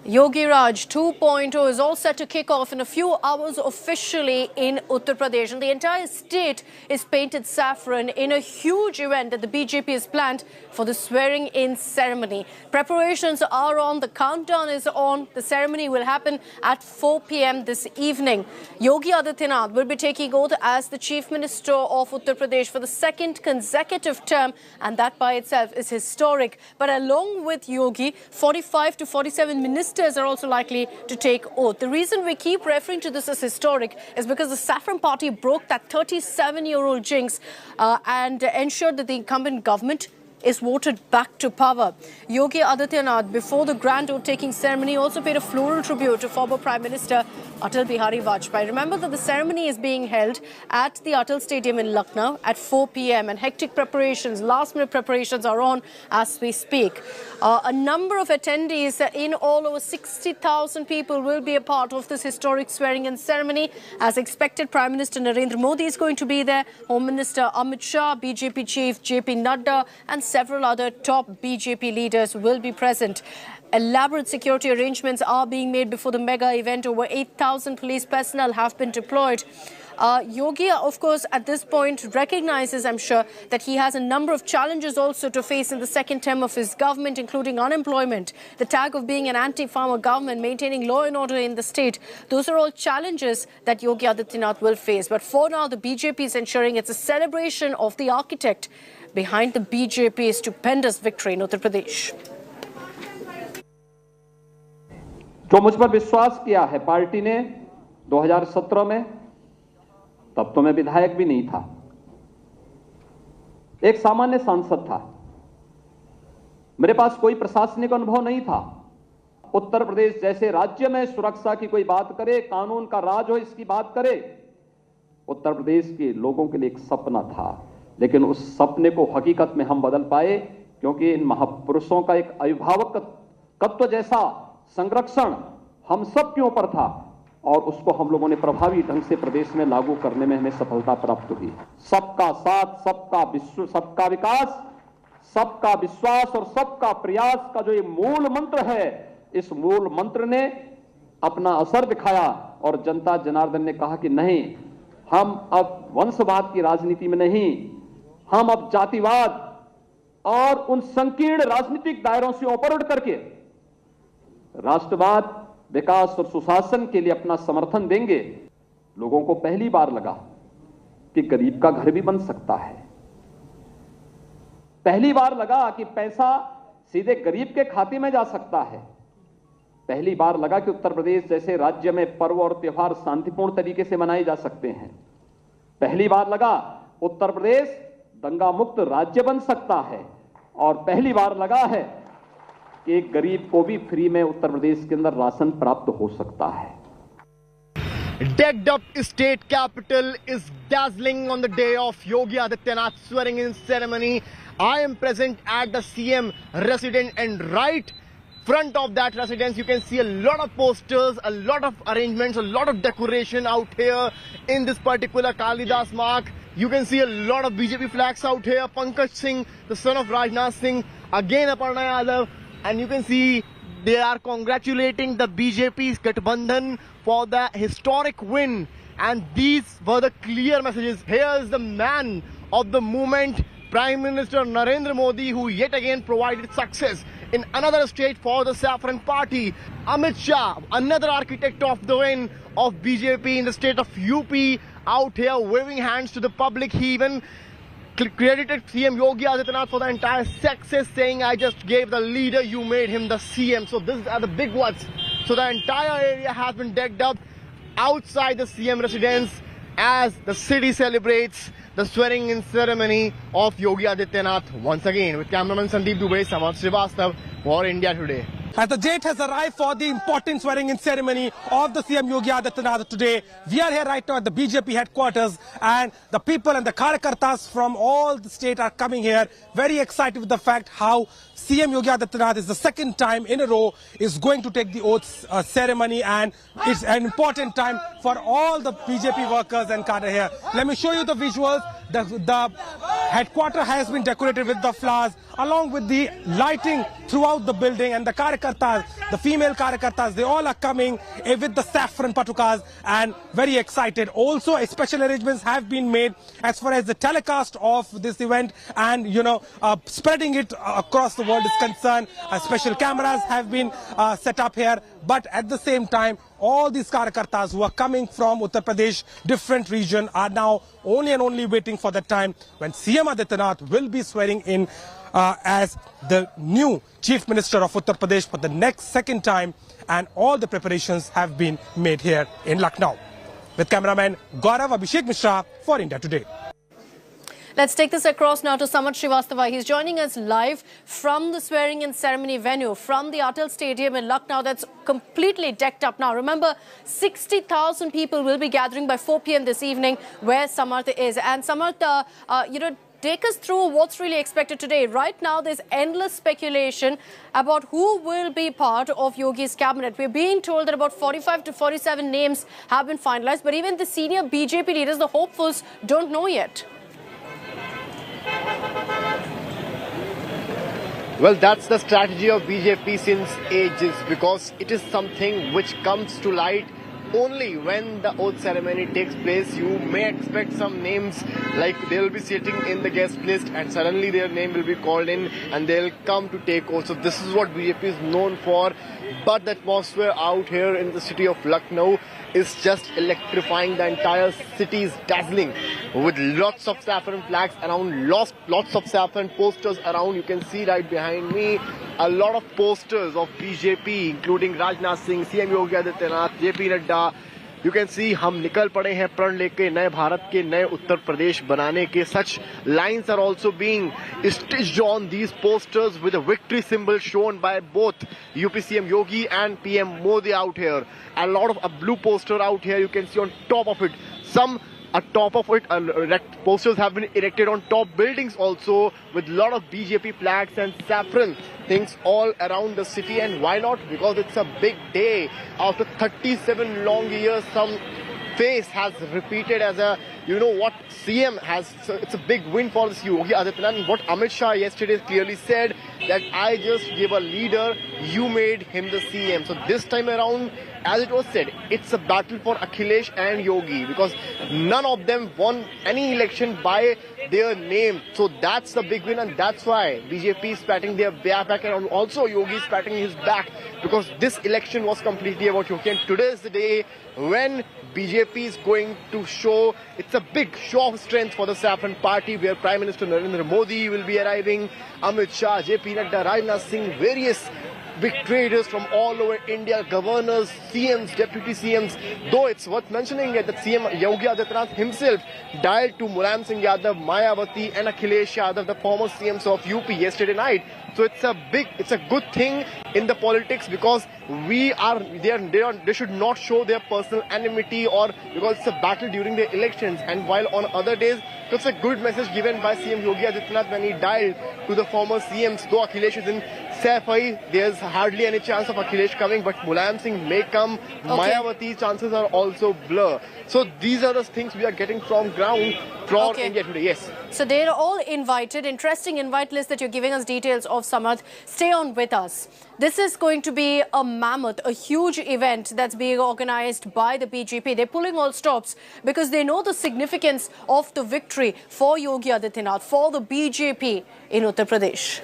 Yogi Raj 2.0 is all set to kick off in a few hours officially in Uttar Pradesh, and the entire state is painted saffron in a huge event that the BJP has planned for the swearing-in ceremony. Preparations are on, the countdown is on. The ceremony will happen at 4 p.m. this evening. Yogi Adityanath will be taking oath as the Chief Minister of Uttar Pradesh for the second consecutive term, and that by itself is historic. But along with Yogi, 45 to 47 ministers are also likely to take oath. The reason we keep referring to this as historic is because the Saffron Party broke that 37-year-old jinx and ensured that the incumbent government is voted back to power. Yogi Adityanath, before the grand oath-taking ceremony, also paid a floral tribute to former Prime Minister Atal Bihari Vajpayee. Remember that the ceremony is being held at the Atal Stadium in Lucknow at 4 p.m. and hectic preparations, last-minute preparations are on as we speak. A number of attendees, in all over 60,000 people, will be a part of this historic swearing-in ceremony. As expected, Prime Minister Narendra Modi is going to be there, Home Minister Amit Shah, BJP Chief JP Nadda, and several other top BJP leaders will be present. Elaborate security arrangements are being made before the mega event. Over 8,000 police personnel have been deployed. Yogi, of course, at this point recognizes, I'm sure, that he has a number of challenges also to face in the second term of his government, including unemployment, the tag of being an anti-farmer government, maintaining law and order in the state. Those are all challenges that Yogi Adityanath will face. But for now, the BJP is ensuring it's a celebration of the architect behind the BJP's stupendous victory in Uttar Pradesh. जो मुझ पर विश्वास किया है party ने 2017 में, तब तो मैं विधायक भी नहीं था, एक सामान्य सांसद था, मेरे पास कोई प्रशासनिक अनुभव नहीं था। उत्तर प्रदेश जैसे राज्य में सुरक्षा की कोई बात करे, कानून का राज हो इसकी बात करे, उत्तर प्रदेश के लोगों के लिए एक सपना था, लेकिन उस सपने को हकीकत में हम बदल पाए क्योंकि इन महापुरुषों का एक अभिभावकत्व जैसा संरक्षण हम सब के ऊपर था और उसको हम लोगों ने प्रभावी ढंग से प्रदेश में लागू करने में हमें सफलता प्राप्त हुई। सबका साथ, सबका विकास, सबका विश्वास और सबका प्रयास का जो ये मूल मंत्र है, इस मूल मंत्र ने अपना असर दिखाया और जनता जनार्दन ने कहा कि नहीं, हम अब वंशवाद की राजनीति में नहीं, हम अब जातिवाद और उन संकीर्ण राजनीतिक दायरों से ऊपर उठ करके राष्ट्रवाद, विकास और सुशासन के लिए अपना समर्थन देंगे। लोगों को पहली बार लगा कि गरीब का घर भी बन सकता है, पहली बार लगा कि पैसा सीधे गरीब के खाते में जा सकता है, पहली बार लगा कि उत्तर प्रदेश जैसे राज्य में पर्व और त्योहार शांतिपूर्ण तरीके से मनाए जा सकते हैं, पहली बार लगा उत्तर प्रदेश दंगा मुक्त राज्य बन सकता है और पहली बार लगा है कि एक गरीब को भी फ्री में उत्तर प्रदेश के अंदर राशन प्राप्त हो सकता है। Decked up state capital is dazzling on the day of Yogi Adityanath swearing-in ceremony. I am present at the CM residence, and right front of that residence you can see a lot of posters, a lot of arrangements, a lot of decoration out here in this particular Kalidas Mark. You can see a lot of BJP flags out here. Pankaj Singh, the son of Rajnath Singh, again Aparna Yadav, and you can see they are congratulating the BJP's Gathbandhan for the historic win. And these were the clear messages. Here is the man of the movement, Prime Minister Narendra Modi, who yet again provided success in another state for the Saffron Party. Amit Shah, another architect of the win of BJP in the state of UP, out here waving hands to the public. He even credited CM Yogi Adityanath for the entire success, saying, I just gave the leader, you made him the CM. So these are the big words. So the entire area has been decked up outside the CM residence as the city celebrates the swearing-in ceremony of Yogi Adityanath once again. With cameraman Sandeep Dubey, Samarth Srivastav for India Today. As the date has arrived for the important swearing-in ceremony of the CM Yogi Adityanath today, we are here right now at the BJP headquarters, and the people and the Karyakartas from all the state are coming here, very excited with the fact how CM Yogi Adityanath is the second time in a row is going to take the oath ceremony, and it's an important time for all the BJP workers and cadre here. Let me show you the visuals. The headquarters has been decorated with the flowers along with the lighting throughout the building, and the Karyakartas Karakartas, the female Karakartas, they all are coming with the saffron patukas and very excited. Also, special arrangements have been made as far as the telecast of this event and, you know, spreading it across the world is concerned. Special cameras have been set up here, but at the same time, all these Karakartas who are coming from Uttar Pradesh, different region, are now only waiting for the time when CM Adityanath will be swearing in as the new Chief Minister of Uttar Pradesh for the second time, and all the preparations have been made here in Lucknow. With cameraman Gaurav Abhishek Mishra for India Today. Let's take this across now to Samat Srivastava. He's joining us live from the swearing-in ceremony venue, from the Atal Stadium in Lucknow that's completely decked up now. Remember, 60,000 people will be gathering by 4 p.m. this evening where Samarth is. And Samarth, take us through what's really expected today. Right now, there's endless speculation about who will be part of Yogi's cabinet. We're being told that about 45 to 47 names have been finalized, but even the senior BJP leaders, the hopefuls, don't know yet. Well, that's the strategy of BJP since ages, because it is something which comes to light only when the oath ceremony takes place. You may expect some names, like they'll be sitting in the guest list and suddenly their name will be called in and they'll come to take oath. So this is what BJP is known for. But the atmosphere out here in the city of Lucknow is just electrifying. The entire city is dazzling with lots of saffron flags around, lots of saffron posters around. You can see right behind me a lot of posters of BJP, including Rajnath Singh, CM Yogi Adityanath, JP Nadda. You can see हम निकल पड़े हैं प्रण लेके नए भारत के नए उत्तर प्रदेश बनाने के. Such lines are also being stitched on these posters with a victory symbol shown by both UP CM Yogi and PM Modi out here. A lot of a blue poster out here. You can see on top of it some. Atop of it, posters have been erected on top buildings also with a lot of BJP flags and saffron things all around the city. And why not? Because it's a big day. After 37 long years, some face has repeated as a, you know what, CM has. So it's a big win for this Yogi Adityanath. And what Amit Shah yesterday clearly said, that I just gave a leader, you made him the CM. So this time around, as it was said, it's a battle for Akhilesh and Yogi, because none of them won any election by their name. So that's the big win, and that's why BJP is patting their back, and also Yogi is patting his back, because this election was completely about Yogi. And today is the day when BJP is going to show, it's a big show of strength for the Saffron Party, where Prime Minister Narendra Modi will be arriving, Amit Shah, JP Nadda, Rajnath Singh, various big traders from all over India, governors, CMs, deputy CMs. Though it's worth mentioning that CM Yogi Adityanath himself dialed to Mulayam Singh Yadav, Mayawati and Akhilesh Yadav, the former CMs of UP, yesterday night. So it's a good thing in the politics, because they should not show their personal enmity, or because it's a battle during the elections. And while on other days, it's a good message given by CM Yogi Adityanath when he dialed to the former CMs. Though Akhilesh is in Saifai, there's hardly any chance of Akhilesh coming, but Mulayam Singh may come. Okay. Mayawati's chances are also blur. So these are the things we are getting from ground for India Today. Yes. So they're all invited. Interesting invite list that you're giving us details of, Samarth. Stay on with us. This is going to be a mammoth, a huge event that's being organized by the BJP. They're pulling all stops because they know the significance of the victory for Yogi Adityanath, for the BJP in Uttar Pradesh.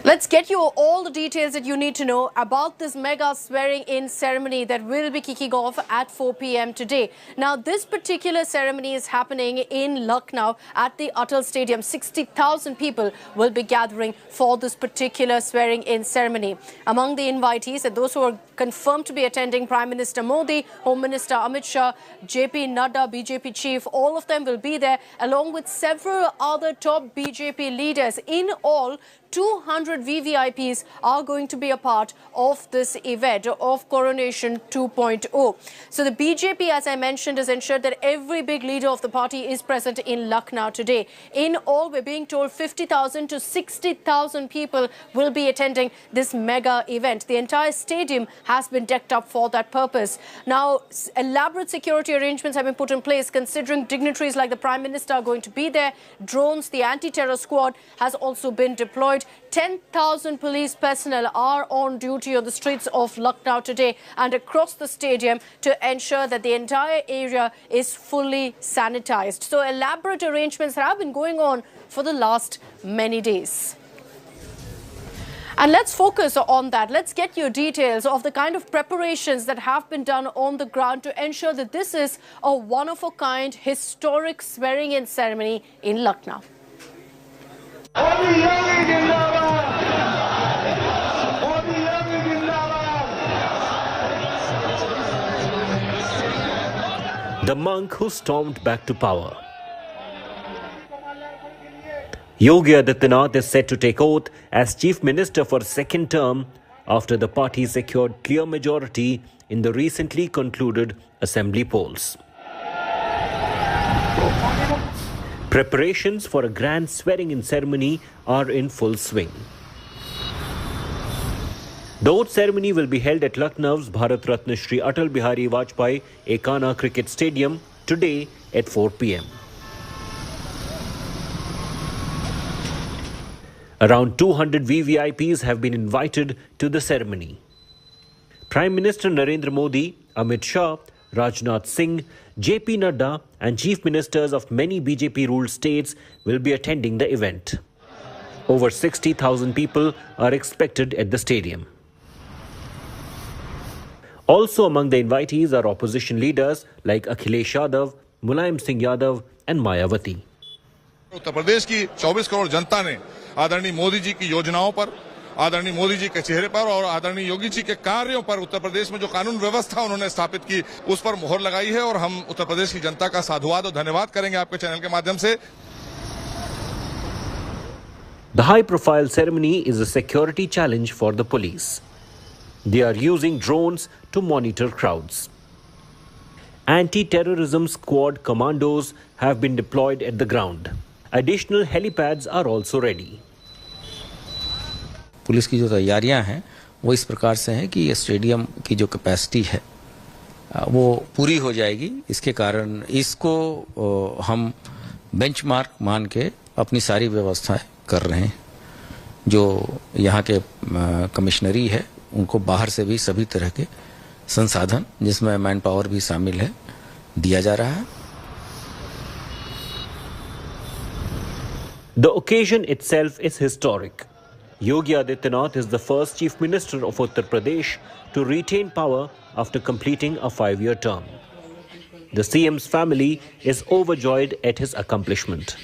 Let's get you all the details that you need to know about this mega swearing-in ceremony that will be kicking off at 4 p.m. today. Now, this particular ceremony is happening in Lucknow at the Atal Stadium. 60,000 people will be gathering for this particular swearing-in ceremony. Among the invitees and those who are confirmed to be attending, Prime Minister Modi, Home Minister Amit Shah, JP Nadda, BJP chief, all of them will be there, along with several other top BJP leaders. In all, 200 100 VVIPs are going to be a part of this event of Coronation 2.0. So the BJP, as I mentioned, has ensured that every big leader of the party is present in Lucknow today. In all, we're being told 50,000 to 60,000 people will be attending this mega event. The entire stadium has been decked up for that purpose. Now, elaborate security arrangements have been put in place, considering dignitaries like the Prime Minister are going to be there. Drones, the anti-terror squad has also been deployed. 10,000 police personnel are on duty on the streets of Lucknow today and across the stadium to ensure that the entire area is fully sanitized. So elaborate arrangements have been going on for the last many days. And let's focus on that. Let's get you details of the kind of preparations that have been done on the ground to ensure that this is a one-of-a-kind historic swearing-in ceremony in Lucknow. The monk who stormed back to power. Yogi Adityanath is set to take oath as Chief Minister for second term after the party secured clear majority in the recently concluded assembly polls. Preparations for a grand swearing-in ceremony are in full swing. The oath ceremony will be held at Lucknow's Bharat Ratna Shri Atal Bihari Vajpayee Ekana Cricket Stadium today at 4 p.m. Around 200 VVIPs have been invited to the ceremony. Prime Minister Narendra Modi, Amit Shah, Rajnath Singh, JP Nadda and Chief Ministers of many BJP-ruled states will be attending the event. Over 60,000 people are expected at the stadium. Also among the invitees are opposition leaders like Akhilesh Yadav, Mulayam Singh Yadav and Mayawati. Uttar Pradesh की 24 करोड़ जनता ने आदरणीय मोदी जी की योजनाओं पर, आदरणीय मोदी जी के चेहरे पर और आदरणीय योगी जी के कार्यों पर उत्तर प्रदेश में जो कानून व्यवस्था उन्होंने स्थापित की उस पर मुहर लगाई है और हम उत्तर प्रदेश की जनता का साधुवाद और धन्यवाद करेंगे आपके चैनल के माध्यम से. The high-profile ceremony is a security challenge for the police. They are using drones to monitor crowds. Anti-terrorism squad commandos have been deployed at the ground. Additional helipads are also ready. Police की जो तैयारियां हैं वो इस प्रकार से हैं कि ये स्टेडियम की जो कैपेसिटी है वो पूरी हो जाएगी. इसके कारण इसको हम बेंचमार्क मान के अपनी सारी व्यवस्थाएं कर रहे हैं. जो यहाँ के कमिश्नरी है उनको बाहर से भी सभी तरह के संसाधन जिसमें मैन पावर भी शामिल है दिया जा रहा है. The occasion itself is historic. Yogi Adityanath is the first Chief Minister of Uttar Pradesh to retain power after completing a 5-year term. The CM's family is overjoyed at his accomplishment.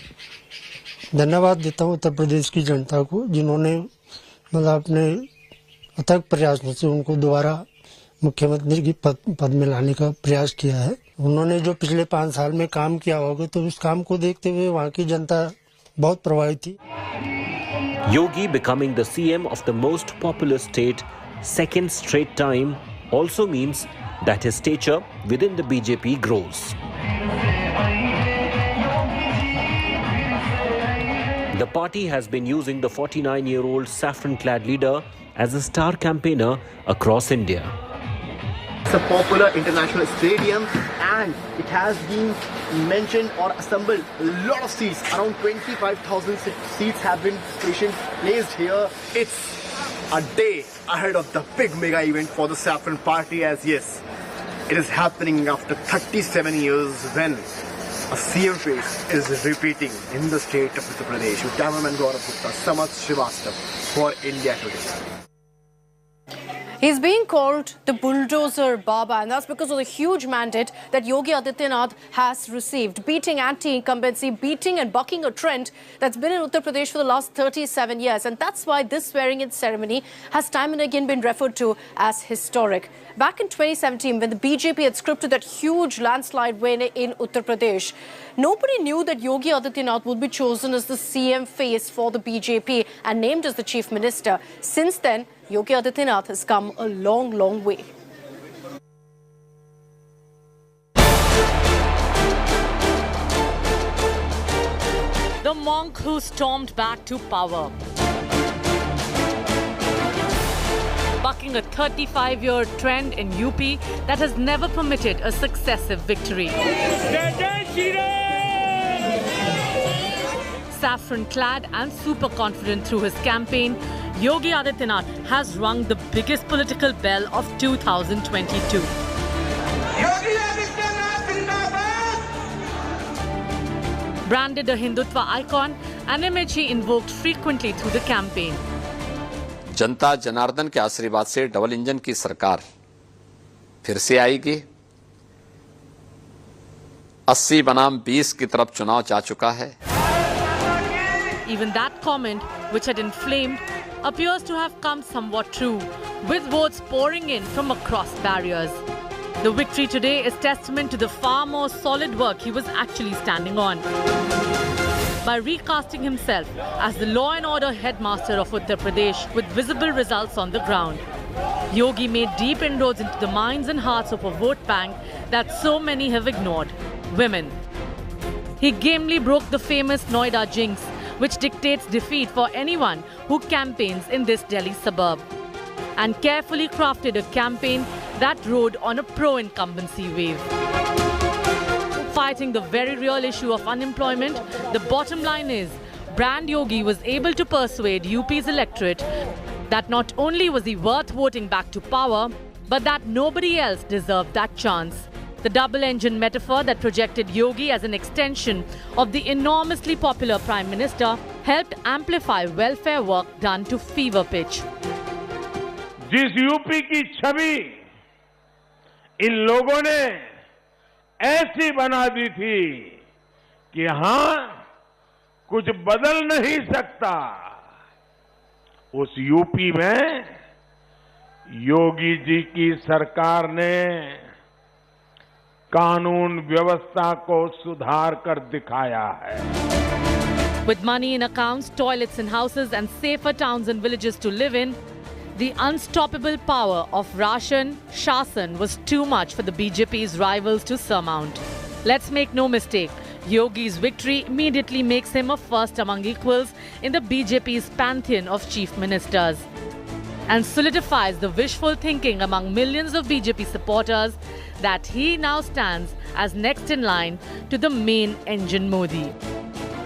धन्यवाद देता हूं उत्तर प्रदेश की जनता को जिन्होंने मतलब अपने अथक प्रयासों से उनको दोबारा मुख्यमंत्री की पद में लाने का प्रयास किया है. उन्होंने जो पिछले 5 साल में काम किया होगा तो उस काम को देखते हुए वहां की जनता बहुत प्रभावित थी. Yogi becoming the CM of the most populous state second straight time also means that his stature within the BJP grows. The party has been using the 49-year-old saffron-clad leader as a star campaigner across India. It's a popular international stadium and it has been mentioned or assembled a lot of seats. Around 25,000 seats have been placed here. It's a day ahead of the big mega event for the Saffron Party, as yes, it is happening after 37 years when a CM face is repeating in the state of Uttar Pradesh. Cameraman Gaurav Gupta, Samat Srivastava for India Today. He's being called the bulldozer Baba, and that's because of the huge mandate that Yogi Adityanath has received, beating anti-incumbency, beating and bucking a trend that's been in Uttar Pradesh for the last 37 years. And that's why this swearing-in ceremony has time and again been referred to as historic. Back in 2017, when the BJP had scripted that huge landslide win in Uttar Pradesh, nobody knew that Yogi Adityanath would be chosen as the CM face for the BJP and named as the Chief Minister. Since then, Yogi Adityanath has come a long, long way. The monk who stormed back to power, bucking a 35-year trend in UP that has never permitted a successive victory. Saffron-clad and super confident through his campaign, Yogi Adityanath has rung the biggest political bell of 2022. Branded a Hindutva icon, an image he invoked frequently through the campaign. जनता जनार्दन के आशीर्वाद से double engine की सरकार फिर से आएगी। 80 बनाम 20 की तरफ चुनाव जा चुका है। Even that comment, which had inflamed, appears to have come somewhat true, with votes pouring in from across barriers. The victory today is testament to the far more solid work he was actually standing on. By recasting himself as the law and order headmaster of Uttar Pradesh with visible results on the ground, Yogi made deep inroads into the minds and hearts of a vote bank that so many have ignored: women. He gamely broke the famous Noida jinx, which dictates defeat for anyone who campaigns in this Delhi suburb, and carefully crafted a campaign that rode on a pro-incumbency wave. Fighting the very real issue of unemployment, the bottom line is, Brand Yogi was able to persuade UP's electorate that not only was he worth voting back to power, but that nobody else deserved that chance. The double-engine metaphor that projected Yogi as an extension of the enormously popular Prime Minister helped amplify welfare work done to fever pitch. जिस UP की छवि इन लोगों ने ऐसी बना दी थी कि हाँ, कुछ बदल नहीं सकता, उस यूपी में योगी जी की सरकार ने कानून व्यवस्था को सुधार कर दिखाया है. With money in accounts, toilets in houses and safer towns and villages to live in, the unstoppable power of Ration Shasan was too much for the BJP's rivals to surmount. Let's make no mistake, Yogi's victory immediately makes him a first among equals in the BJP's pantheon of chief ministers, and solidifies the wishful thinking among millions of BJP supporters that he now stands as next in line to the main engine Modi.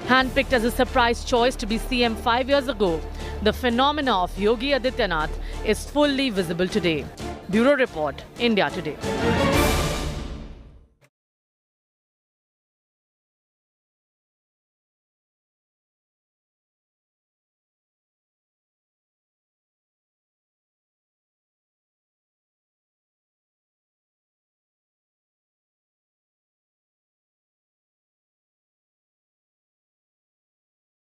Handpicked as a surprise choice to be CM 5 years ago, the phenomena of Yogi Adityanath is fully visible today. Bureau Report, India Today.